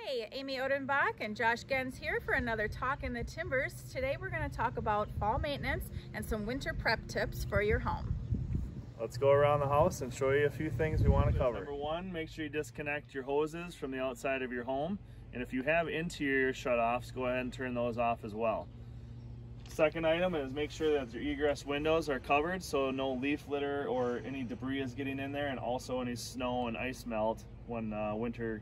Hey, Amy Odenbach and Josh Gens here for another Talk in the Timbers. Today we're going to talk about fall maintenance and some winter prep tips for your home. Let's go around the house and show you a few things we want to cover. Number one, make sure you disconnect your hoses from the outside of your home. And if you have interior shutoffs, go ahead and turn those off as well. Second item is make sure that your egress windows are covered so no leaf litter or any debris is getting in there, and also any snow and ice melt when winter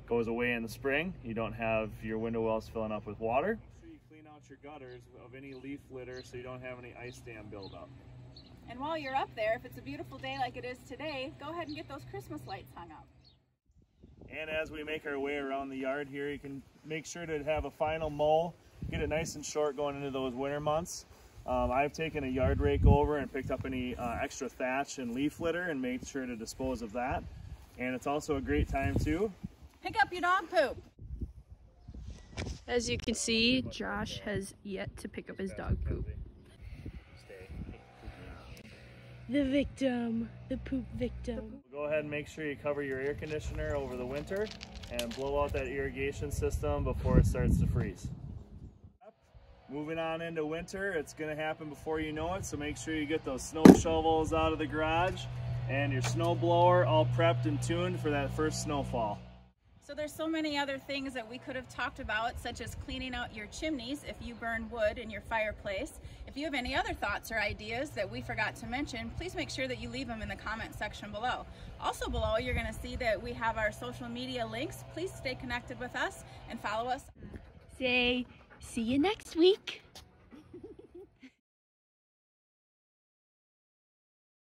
goes away in the spring. You don't have your window wells filling up with water. Make sure you clean out your gutters of any leaf litter so you don't have any ice dam buildup. And while you're up there, if it's a beautiful day like it is today, go ahead and get those Christmas lights hung up. And as we make our way around the yard here, you can make sure to have a final mow, get it nice and short going into those winter months. I've taken a yard rake over and picked up any extra thatch and leaf litter and made sure to dispose of that. And it's also a great time to pick up your dog poop. As you can see, Josh has yet to pick up his dog poop. The victim, the poop victim. Go ahead and make sure you cover your air conditioner over the winter and blow out that irrigation system before it starts to freeze. Moving on into winter, it's going to happen before you know it, so make sure you get those snow shovels out of the garage and your snow blower all prepped and tuned for that first snowfall. So there's so many other things that we could have talked about, such as cleaning out your chimneys if you burn wood in your fireplace. If you have any other thoughts or ideas that we forgot to mention, please make sure that you leave them in the comment section below. Also below, you're going to see that we have our social media links. Please stay connected with us and follow us. Say, see you next week.